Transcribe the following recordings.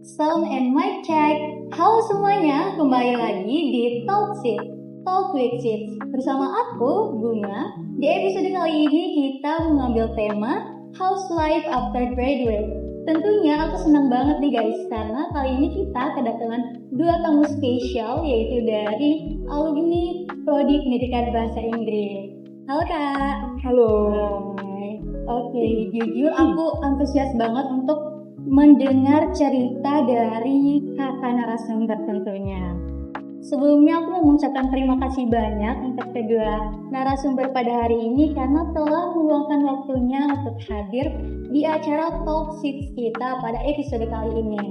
Sound and mic check. Halo semuanya, kembali lagi di Talk with Seeds. Bersama aku, Bunga. Di episode kali ini kita mengambil tema House Life After Graduate. Tentunya aku senang banget nih guys, karena kali ini kita kedatangan dua tamu spesial, yaitu dari alumni Prodi Pendidikan Bahasa Inggris. Halo Kak. Halo. Oke, jujur aku antusias banget untuk mendengar cerita dari kakak narasumber tentunya. Sebelumnya aku mau mengucapkan terima kasih banyak untuk kedua narasumber pada hari ini karena telah meluangkan waktunya untuk hadir di acara Talk Seeds kita pada episode kali ini.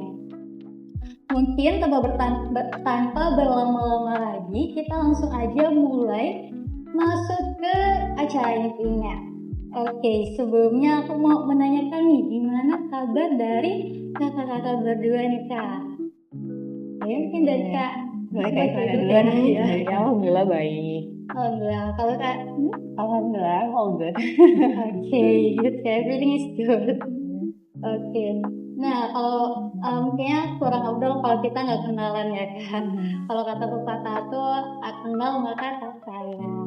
Mungkin tanpa berlama-lama lagi, kita langsung aja mulai masuk ke acara intinya. Oke, sebelumnya aku mau menanyakan nih, gimana kabar dari kakak-kakak berdua nih Kak? Ya, mungkin dari Kak. Baik duluan ya. Alhamdulillah baik. Alhamdulillah. Kalau Kak? Alhamdulillah all good. Oke, good. Everything is good. Oke. Nah, kalau kayaknya kurang abdul kalau kita nggak kenalan ya Kak. Kalau kata pepatah tuh, kenal maka tak sayang.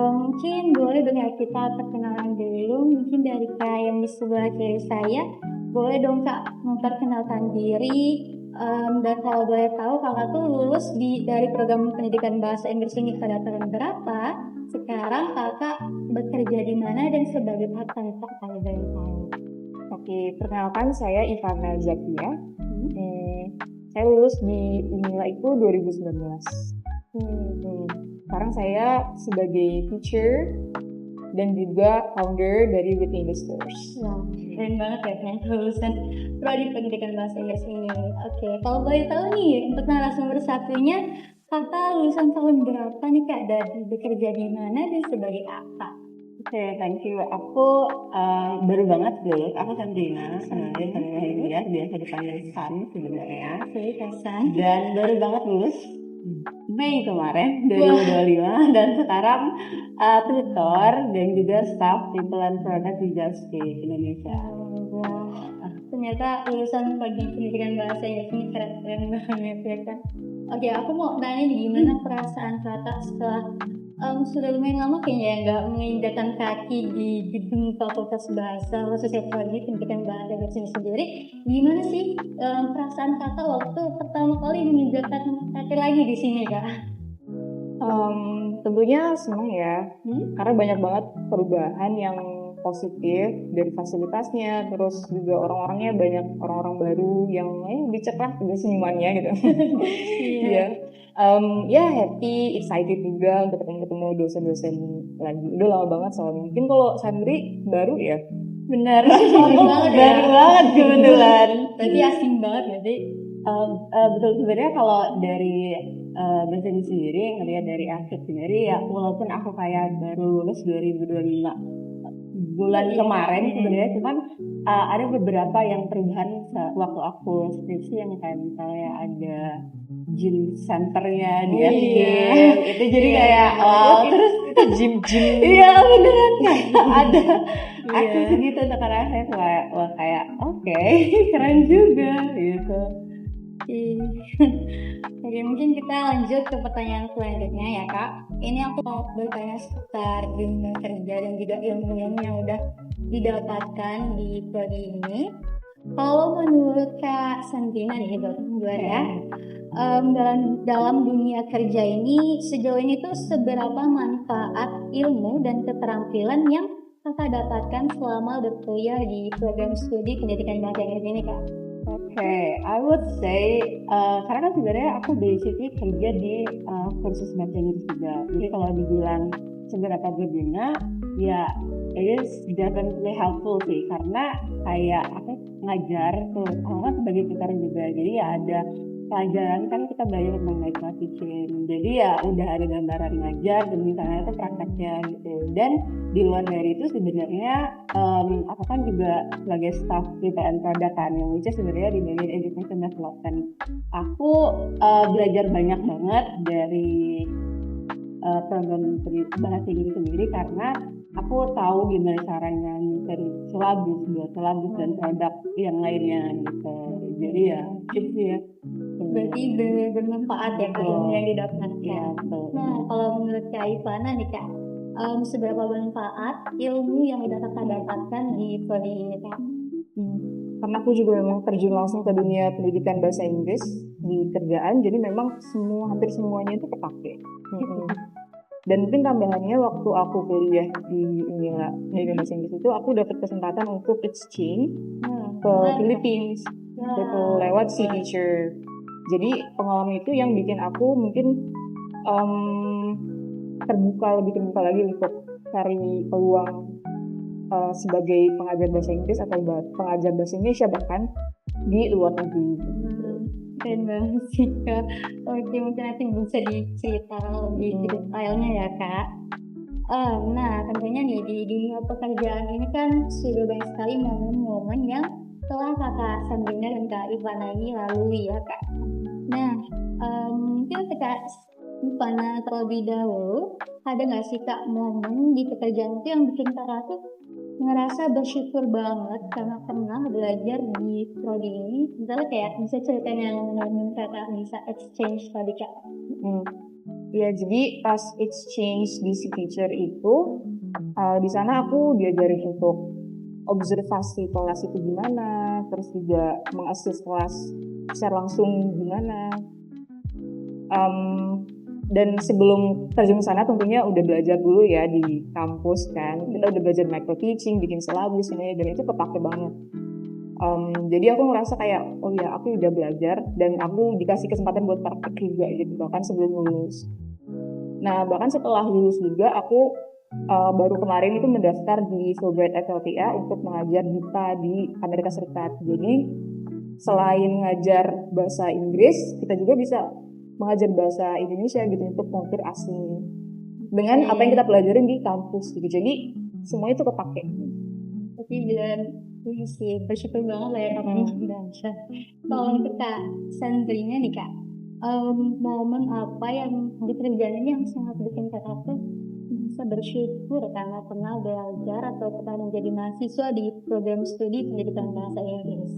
Mungkin boleh dengan kita perkenalan dulu. Mungkin dari Kak yang di sebelah kiri saya, boleh dong Kak memperkenalkan diri. Dan kalau boleh tahu Kakak tuh lulus dari program pendidikan bahasa Inggris ini pada tahun berapa? Sekarang Kakak bekerja di mana dan sebagai apa Kak kalau boleh tahu? Oke, perkenalkan saya Ivana Zakia. Saya lulus di Unila itu 2019. Sekarang saya sebagai teacher dan juga founder dari With Investors. Wah, keren banget ya kan lulusan Prodi Pendidikan Bahasa Inggris ini. Oke, kalau boleh tahu nih untuk narasumber satunya, Kakak lulusan tahun berapa nih Kak? Dan bekerja di mana dan sebagai apa? Oke, thank you. Aku baru banget lulus. Aku Sandrina, sebenarnya biasa dipanggil San sebenarnya. San. Dan baru banget lulus Mei kemarin 2025 dan sekarang tutor dan juga staff people and product di Justgate Indonesia. Ternyata lulusan Prodi Pendidikan Bahasa Inggris ini keren banget ya kan. Oke, aku mau tanya nih, gimana perasaan Kakak setelah sudah lumayan lama kayaknya nggak menginjakkan kaki di gedung Fakultas Bahasa khususnya Prodi Pendidikan Bahasa Inggris ini sendiri. Gimana sih perasaan Kakak waktu pertama kali menginjakkan kaki lagi di sini Kak? Tentunya senang ya, karena banyak banget perubahan yang positif dari fasilitasnya, terus juga orang-orangnya banyak orang-orang baru yang lebih cerah juga senyumannya gitu. Ya happy, excited juga untuk ketemu dosen-dosen lagi. Udah lama banget soalnya. Mungkin kalau Sandri baru ya. Benar. Baru banget kebetulan. Berarti asing banget berarti. Betul, sebenarnya kalau dari dosen sendiri ngelihat dari akhir sendiri ya, walaupun aku kayak baru lulus 2025 bulan kemarin sebenarnya, cuman ada beberapa yang perubahan waktu aku skripsi yang kayak misalnya ada gym centernya di FGM itu jadi kayak terus itu gym iya beneran ada aku segitu sekarang saya kayak oke, keren juga gitu. Oke, mungkin kita lanjut ke pertanyaan selanjutnya ya Kak. Ini aku mau bertanya seputar dunia kerja dan juga ilmu yang udah didapatkan di prodi ini. Kalau menurut Kak Sandrina nih ya, dalam dunia kerja ini sejauh ini tuh seberapa manfaat ilmu dan keterampilan yang Kakak dapatkan selama berkuliah di program studi pendidikan bahasa Inggris ini Kak? Okay, I would say karena kan sebenarnya aku basically kerja di kursus bahasa Inggris juga. Jadi kalau dibilang seberapa berguna, ya it is definitely helpful sih. Karena kayak aku ngajar tuh, aku kan sebagai tutor juga. Jadi ya ada pelajaran kan kita belajar tentang network teaching. Jadi ya udah ada gambaran ngajar dan misalnya itu prakteknya gitu. Dan di luar dari itu sebenarnya aku kan juga sebagai staff people and product kan, yang which is sebenarnya di bagian education development. Aku belajar banyak banget dari program bahasa Inggris sendiri karena aku tahu gimana caranya dari syllabus dan produk yang lainnya gitu. Jadi ya gitu ya. Berarti bermanfaat ya ilmu yang didapatkan. Iya, betul. Nah, kalau menurut Kak Ivana nih Kak, seberapa bermanfaat ilmu yang didapatkan di prodi ini Kak? Karena aku juga memang terjun langsung ke dunia pendidikan bahasa Inggris di kerjaan, jadi memang hampir semuanya itu kepake. Dan mungkin tambahannya waktu aku kuliah di Unila pendidikan bahasa Inggris itu aku dapat kesempatan untuk exchange ke Philippines gitu lewat Sea Teacher. Jadi pengalaman itu yang bikin aku mungkin lebih terbuka lagi untuk cari peluang sebagai pengajar bahasa Inggris atau pengajar bahasa Indonesia bahkan di luar negeri. Keren banget sih Kak. Oke, mungkin nanti bisa diceritakan lebih detailnya ya Kak. Nah, tentunya nih di dunia pekerjaan ini kan sudah banyak sekali momen-momen yang telah Kakak Sandrina dan Kak Ivana ini lalui ya Kak. Nah, mungkin Kak Ivana terlebih dahulu, ada nggak sih Kak momen di pekerjaan itu yang bikin Kakak tuh ngerasa bersyukur banget karena pernah belajar di prodi ini? Misalnya kayak bisa ceritain yang momen Kakak bisa exchange tadi Kak. Ya, jadi pas exchange di Sea Teacher itu di sana aku diajarin untuk observasi kelas itu gimana, terus juga mengassist kelas secara langsung gimana. Dan sebelum terjun sana tentunya udah belajar dulu ya di kampus kan. Kita udah belajar micro teaching, bikin syllabus ini, dan itu kepake banget. Jadi aku ngerasa kayak, oh ya aku udah belajar dan aku dikasih kesempatan buat praktek juga gitu, bahkan sebelum lulus. Nah bahkan setelah lulus juga aku baru kemarin itu mendaftar di Fulbright FLTA untuk mengajar DIPA di Amerika Serikat. Jadi selain ngajar bahasa Inggris, kita juga bisa mengajar bahasa Indonesia gitu untuk pengukir asing dengan apa yang kita pelajarin di kampus gitu. Jadi semua itu kepake. Tapi dan ini sih bersyukur banget lah ya kamu Dansha. Kalau untuk Kak Sandrina nih Kak, momen apa yang di kerjaan ini yang sangat bikin Kakak tuh bisa bersyukur karena pernah belajar atau pernah menjadi mahasiswa di program studi pendidikan bahasa Inggris?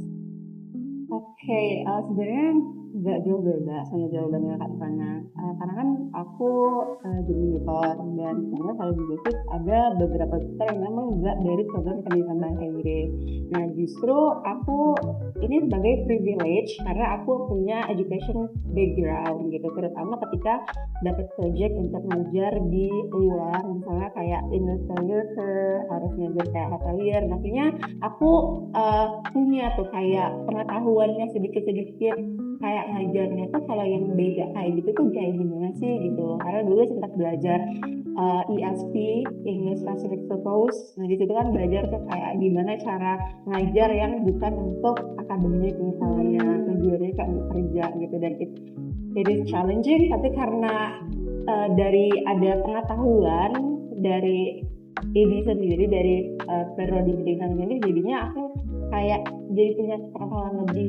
Oke, sebenarnya nggak jauh beda sama jawabannya Kak Ivana. Karena kan aku jadi tutor dan sebenarnya kalau di basic ada beberapa tutor yang memang nggak dari program pendidikan bahasa Inggris. Nah justru aku ini sebagai privilege karena aku punya education background gitu, terutama ketika dapat project untuk ngajar di luar, misalnya kayak English literature, harus ngajar kayak hotelier. Maksudnya aku punya tuh kayak pengetahuannya sedikit-sedikit kayak ngajarnya tuh kalau yang beda kayak gitu tuh kayak gimana sih gitu. Karena dulu sempat belajar ESP, English Specific Purpose. Nah di situ kan belajar tuh kayak gimana cara ngajar yang bukan untuk akademik misalnya, tujuannya kayak untuk kerja gitu. Dan it is challenging, tapi karena dari ada pengetahuan dari ini sendiri dari prodi pendidikan ini, jadinya aku kayak jadi punya pengetahuan lebih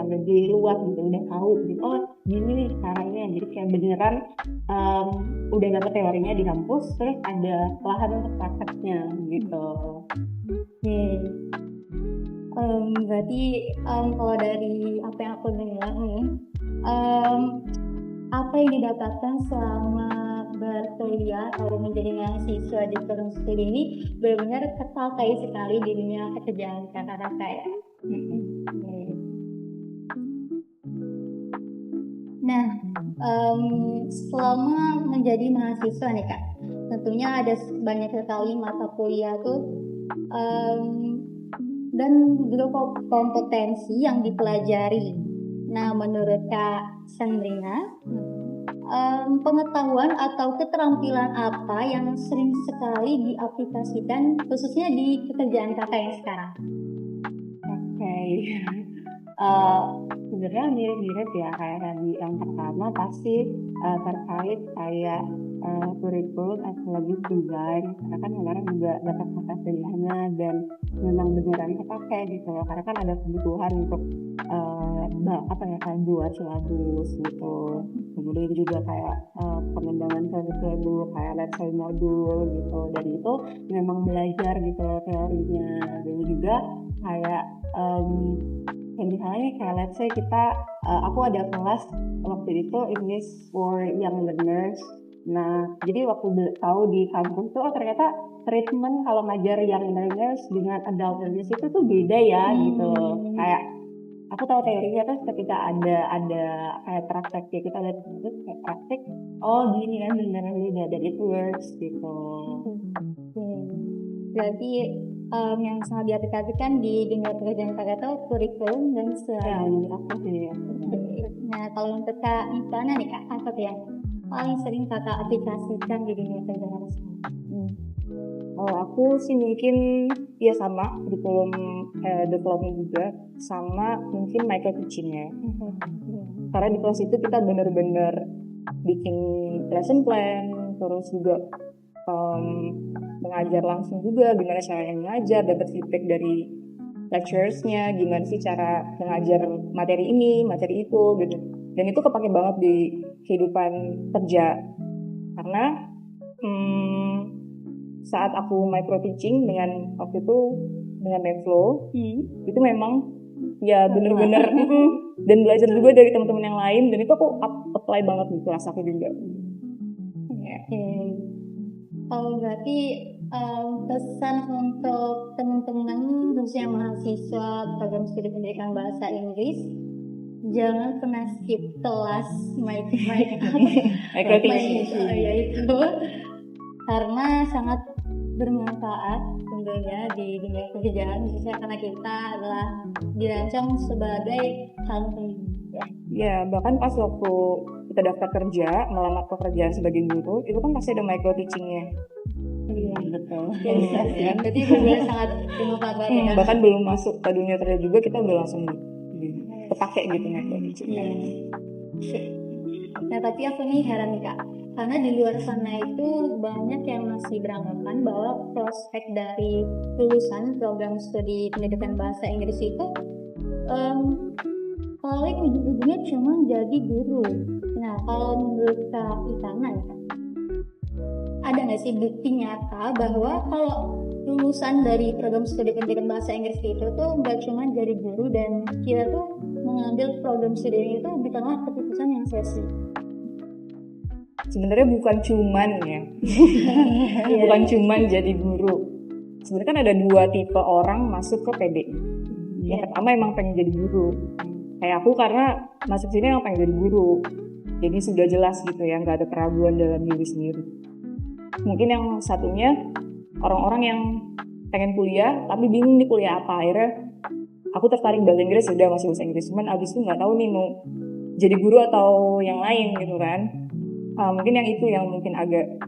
lebih luas gitu, udah tahu gitu, oh gini nih caranya. Jadi kayak beneran udah dapet teorinya di kampus, terus ada lahan untuk prakteknya gitu. Berarti kalau dari apa yang aku dengar nih, apa yang didapatkan selama berkuliah atau menjadi mahasiswa di program studi ini benar-benar terpakai sekali di dunia pekerjaan kakak ya. Nah, selama menjadi mahasiswa nih Kak, tentunya ada banyak sekali mata kuliah tuh dan juga kompetensi yang dipelajari. Nah, menurut Kak Sandrina, pengetahuan atau keterampilan apa yang sering sekali diaplikasikan khususnya di pekerjaan kakak yang sekarang? Sebenarnya mirip-mirip ya kayak tadi. Yang pertama pasti terkait kayak kurikulum atau lebih desain, karena kan kemarin juga dapat kertas pilihannya dan memang beneran kepake gitu, karena kan ada kebutuhan untuk kayak buat syllabus gitu. Kemudian juga kayak pengembangan curriculum kayak let's say modul gitu, dan itu memang belajar gitu teorinya. Dan juga kayak misalnya kayak let's say kita aku ada kelas waktu itu English for young learners. Nah jadi waktu tahu di kampus tuh ternyata treatment kalau ngajar young learners dengan adult learners itu tuh beda ya gitu. Kayak aku tahu teorinya terus ketika ada kayak praktek ya kita lihat terus kayak praktek oh gini kan beneran beda dan it works gitu. Berarti yang sangat diaplikasikan di dunia pekerjaan Kak itu kurikulum dan Ya, aku sih. Nah kalau untuk Kak Ivana nih Kak, apa tuh yang paling sering Kakak aplikasikan di dunia pekerjaan Kalau aku sih mungkin ya sama kurikulum development juga, sama mungkin micro teaching-nya. Karena di kelas itu kita benar-benar bikin lesson plan, terus juga mengajar langsung juga gimana caranya mengajar, dapat feedback dari lecturers-nya, gimana sih cara mengajar materi ini, materi itu gitu. Dan itu kepake banget di kehidupan kerja. Karena saat aku micro teaching dengan waktu itu dengan Menflow, itu memang ya bener-bener dan belajar juga dari teman-teman yang lain, dan itu aku apply banget di kelas aku juga. Kalau berarti pesan untuk teman-teman khususnya mahasiswa program studi pendidikan bahasa Inggris, jangan pernah skip kelas micro teaching yaitu karena sangat bermanfaat tentunya di dunia pekerjaan, khususnya karena kita adalah dirancang sebagai calon pembina. Ya, bahkan pas waktu kita daftar kerja, melamar pekerjaan sebagai guru, itu kan pasti ada micro teaching-nya. Iya, betul. Ya, jadi benar sangat bermanfaat banget. Bahkan belum masuk ke dunia kerja juga kita udah langsung kepake gitu micro teaching. Nah, tapi aku nih heran nih Kak, karena di luar sana itu banyak yang masih beranggapan bahwa prospek dari lulusan program studi pendidikan bahasa Inggris itu paling ujung-ujungnya cuma jadi guru. Nah, kalau menurut Kak Ivana ya, ada nggak sih bukti nyata bahwa kalau lulusan dari program studi pendidikan bahasa Inggris itu tuh nggak cuma jadi guru, dan kita tuh mengambil program studi itu bukanlah keputusan yang sia-sia? Sebenarnya bukan cuman ya, bukan cuman jadi guru. Sebenarnya kan ada dua tipe orang masuk ke PD. Yang pertama emang pengen jadi guru. Kayak aku karena masuk sini emang pengen jadi guru. Jadi sudah jelas gitu ya, nggak ada keraguan dalam diri sendiri. Mungkin yang satunya orang-orang yang pengen kuliah tapi bingung nih kuliah apa. Akhirnya aku tertarik bahasa Inggris, sudah masuk bahasa Inggris. Cuman abis itu nggak tahu nih mau jadi guru atau yang lain gitu kan. Mungkin yang itu yang mungkin agak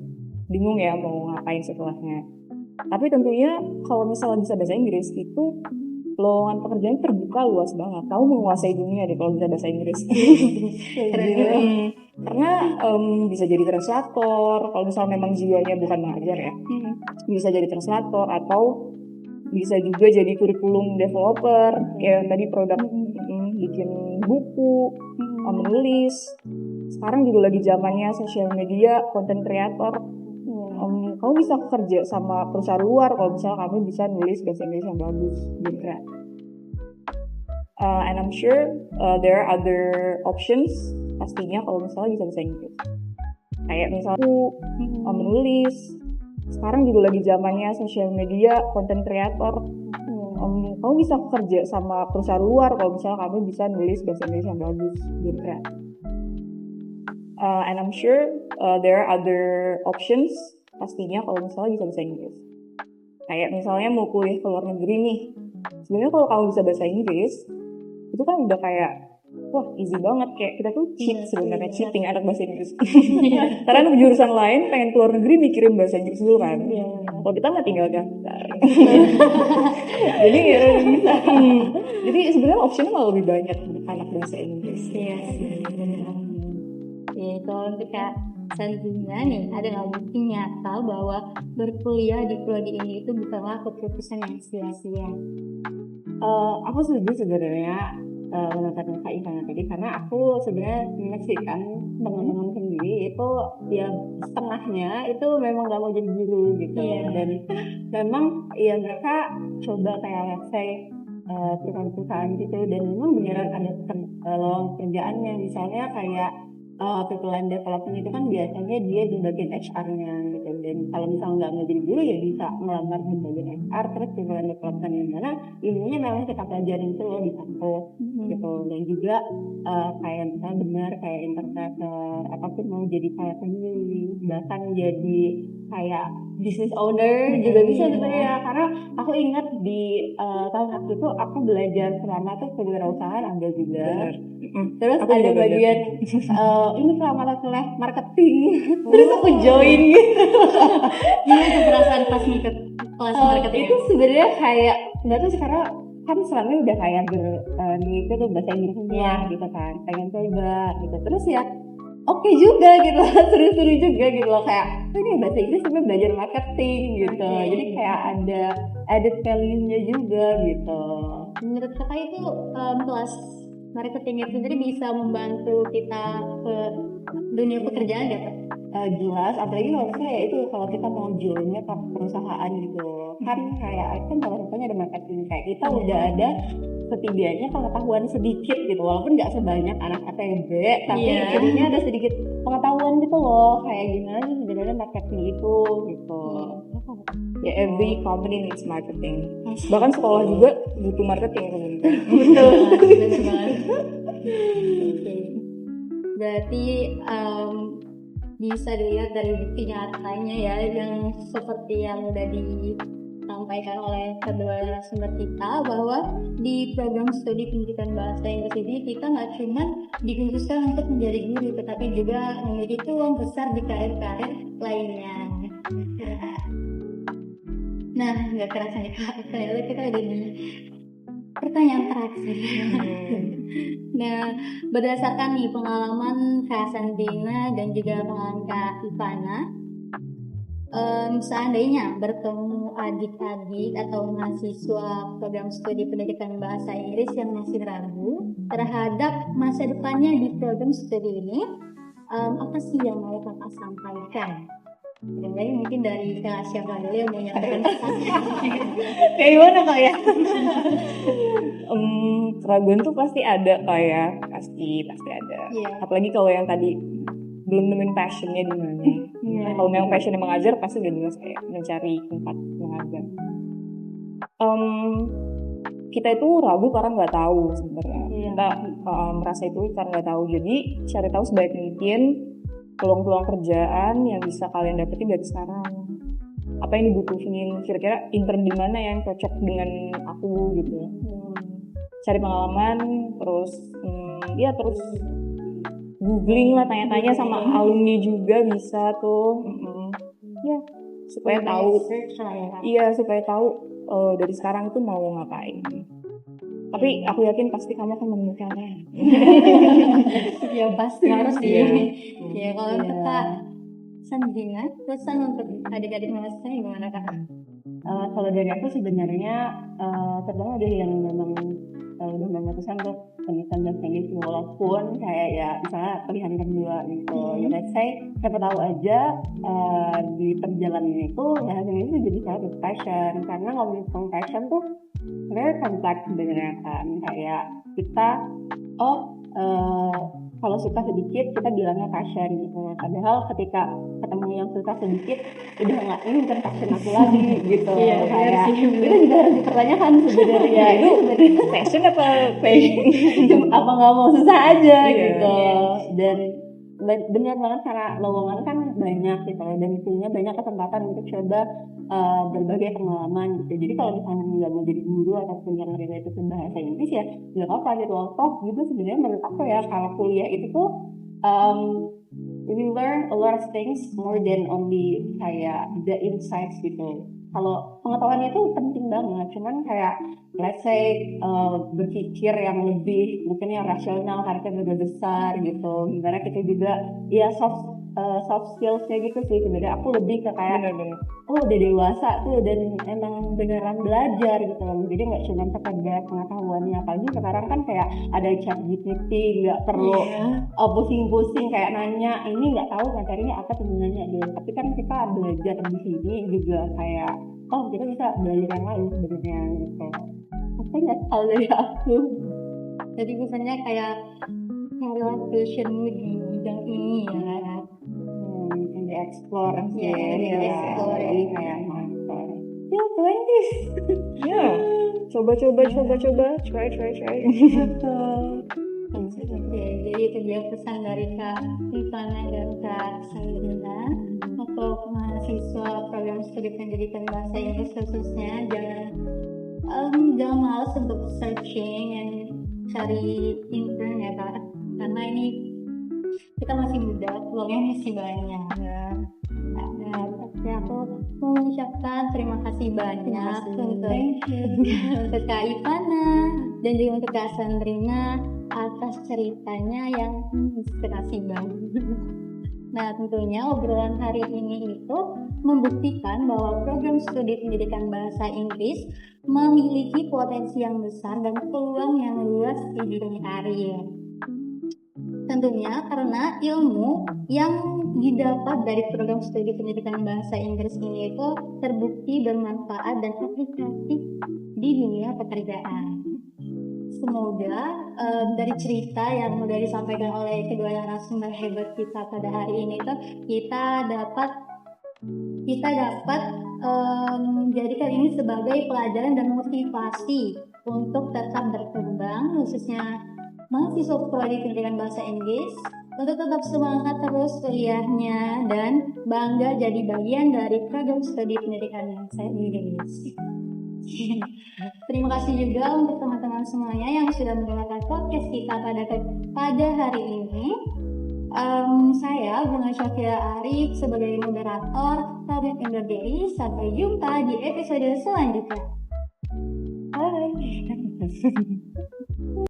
bingung ya mau ngapain setelahnya. Tapi tentunya kalau misalnya bisa bahasa Inggris itu lowongan pekerjaan terbuka luas banget. Kamu menguasai dunia deh kalau bisa bahasa Inggris. Karena bisa jadi translator. Kalau misalnya memang jiwanya bukan mengajar ya, bisa jadi translator atau bisa juga jadi kurikulum developer. Ya tadi produk bikin buku, menulis. Sekarang juga lagi zamannya sosial media, content creator. Kamu bisa kerja sama perusahaan luar kalau misalnya kamu bisa nulis bahasa Inggris yang bagus gitu. And I'm sure there are other options pastinya kalau misalnya bisa bahasa Inggris. Kayak misalnya aku menulis. Sekarang juga lagi zamannya sosial media, content creator. Kamu bisa kerja sama perusahaan luar kalau misalnya kamu bisa nulis bahasa Inggris yang bagus gitu. And I'm sure there are other options pastinya kalau misalnya bisa bahasa Inggris. Kayak misalnya mau kuliah ke luar negeri nih. Sebenarnya kalau kamu bisa bahasa Inggris, itu kan udah kayak wah easy banget, kayak kita tuh cheat sebenarnya, cheating anak bahasa Inggris. Karena anak jurusan lain pengen keluar negeri mikirin bahasa Inggris dulu kan. Kalau kita nggak tinggal daftar. Jadi ya bisa. Jadi sebenarnya optionnya malah lebih banyak untuk anak bahasa Inggris. Kalau kita selanjutnya nih, ada nggak bukti nyata bahwa berkuliah di prodi ini itu bukanlah keputusan yang sia-sia? Aku setuju sebenarnya menurut Kak Ivana tadi, karena aku sebenarnya menyaksikan teman-teman sendiri itu ya setengahnya itu memang gak mau jadi guru gitu. Dan memang ya mereka coba kayak let's say perusahaan-perusahaan gitu, dan memang beneran ada lowongan kerjaannya. Misalnya kayak people and development itu kan biasanya dia di bagian HR-nya gitu, dan kalau misalnya nggak jadi guru ya bisa melamar di bagian HR. Terus people and development yang mana ilmunya memang kita pelajarin itu loh di kampus gitu. Dan juga kayak misalnya benar kayak interpreter apapun, mau jadi kayak penulis, bahkan jadi kayak business owner juga bisa sebenarnya. Karena aku ingat di tahun waktu itu aku belajar selama tuh kewirausahaan ada juga. Terus Aku ada juga bagian ini selama kelas marketing. Terus aku join gitu. Gimana tuh perasaan pas ngikut kelas marketing? Itu sebenarnya kayak nggak tahu, sekarang kan selama udah kayak itu tuh bahasa Inggrisnya gitu kan, pengen coba gitu. Terus ya oke juga gitu, seru-seru juga gitu loh, kayak ini bahasa Inggris tapi belajar marketing gitu. Jadi kayak ada added value-nya juga gitu. Menurut kakak itu kelas marketing itu sendiri bisa membantu kita ke dunia pekerjaan gak? Jelas, apalagi kalau misalnya ya itu kalau kita mau joinnya ke perusahaan gitu kan, kayak kan salah satunya ada marketing, kayak kita udah ada setidaknya pengetahuan sedikit gitu, walaupun nggak sebanyak anak ATB, tapi jadinya ada sedikit pengetahuan gitu loh, kayak gimana sih sebenarnya marketing itu gitu. Ya, every company needs marketing. Bahkan sekolah juga butuh marketing sebenarnya. Betul, benar banget. Oke. Berarti bisa dilihat dari bukti nyatanya ya, yang seperti yang udah disampaikan oleh kedua narasumber kita, bahwa di program studi pendidikan bahasa Inggris ini kita nggak cuma dikhususkan untuk menjadi guru, tetapi juga memiliki peluang besar di karir-karir lainnya. Nah, nggak kerasa nih Kak, ternyata kita udah di pertanyaan terakhir. Nah, berdasarkan nih pengalaman Kak Santina dan juga pengalaman Kak Ivana, seandainya bertemu adik-adik atau mahasiswa program studi pendidikan bahasa Inggris yang masih ragu terhadap masa depannya di program studi ini, apa sih yang mau Kakak sampaikan? Jadi mungkin dari Kak siapa dulu yang mau nyatakan Kayak gimana Kak ya? Keraguan tuh pasti ada Kak ya, pasti ada. Iya. Apalagi kalau yang tadi belum nemuin passionnya di mana. Kalau memang passionnya mengajar, pasti udah jelas kayak mencari tempat mengajar. Kita itu ragu karena nggak tahu sebenarnya. Kita merasa itu karena nggak tahu. Jadi cari tahu sebaik mungkin peluang-peluang kerjaan yang bisa kalian dapetin dari sekarang. Apa yang dibutuhin, kira-kira intern di mana yang cocok dengan aku gitu. Cari pengalaman, terus terus googling lah, tanya-tanya sama alumni juga bisa tuh. Ya, supaya tahu. Iya, supaya tahu dari sekarang itu mau ngapain. Tapi aku yakin pasti kamu akan menemukannya. Ya pasti harus ya kalau Kak Santina, pesan untuk adik-adik mahasiswa gimana Kak? Kalau dari aku sebenarnya terutama ada yang memang udah memutuskan untuk pendidikan bahasa Inggris, walaupun kayak ya misalnya pilihan kedua gitu. Ya let's say siapa tahu aja di perjalanan itu bahasa Inggris itu jadi salah satu passion, karena ngomongin tentang passion tuh sebenarnya kompleks sebenarnya kan, kayak kita kalau suka sedikit kita bilangnya passion gitu, padahal ketika ketemu yang suka sedikit udah nggak, ini bukan passion aku lagi gitu. Kayak itu juga harus dipertanyakan sebenarnya, itu sebenarnya passion apa apa nggak mau susah aja gitu. Dan benar banget karena lowongan kan banyak gitu, dan punya banyak kesempatan untuk coba berbagai pengalaman gitu. Jadi kalau misalnya nggak mau jadi guru ataupun yang related ke bahasa Inggris ya nggak apa-apa gitu. Toh juga sebenarnya menurut aku ya, kalau kuliah itu tuh we learn a lot of things more than only kayak the insights gitu. Kalau pengetahuan itu penting banget, cuman kayak let's say berpikir yang lebih mungkin yang rasional karena kita udah besar gitu. Gimana kita juga ya soft skills-nya gitu sih sebenarnya. Aku lebih ke kayak udah dewasa tuh dan emang beneran belajar gitu loh. Jadi nggak cuma sekedar pengetahuannya, apalagi sekarang kan kayak ada ChatGPT, nggak perlu pusing-pusing kayak nanya ini nggak tahu materinya apa, tinggal nanya dulu. Tapi kan kita belajar di sini juga kayak kita bisa belajar yang lain sebenarnya gitu. nggak tahu dari aku. Jadi misalnya kayak Career passionmu di bidang ini ya. Yang di-explore sih. Iya, yang di-explore. Jadi kayak nonton. Ya, 20s. Ya, coba, try. Oke, jadi itu dia pesan dari Kak Rifana dan Kak Sandrina untuk mahasiswa program studi pendidikan bahasa Inggris khususnya jangan malas untuk searching dan cari intern ya Kak, karena ini kita masih muda, peluangnya masih banyak. Tapi aku mau mengucapkan terima kasih banyak untuk Kak Ivana dan juga untuk Kak Sandrina atas ceritanya yang inspirasi banget. Nah, tentunya obrolan hari ini itu membuktikan bahwa program studi pendidikan bahasa Inggris memiliki potensi yang besar dan peluang yang luas di dunia hari. Tentunya karena ilmu yang didapat dari program studi pendidikan bahasa Inggris ini itu terbukti bermanfaat dan aplikatif di dunia pekerjaan. Semoga dari cerita yang sudah disampaikan oleh kedua narasumber hebat kita pada hari ini tuh kita dapat menjadikan ini sebagai pelajaran dan motivasi untuk tetap berkembang, khususnya mahasiswa prodi pendidikan bahasa Inggris, untuk tetap semangat terus kuliahnya dan bangga jadi bagian dari program studi pendidikan bahasa Inggris. Terima kasih juga untuk teman-teman semuanya yang sudah mendengarkan podcast kita pada hari ini. Saya Bunga Syafira Arif sebagai moderator pamit undur diri. Sampai jumpa di episode selanjutnya. Bye.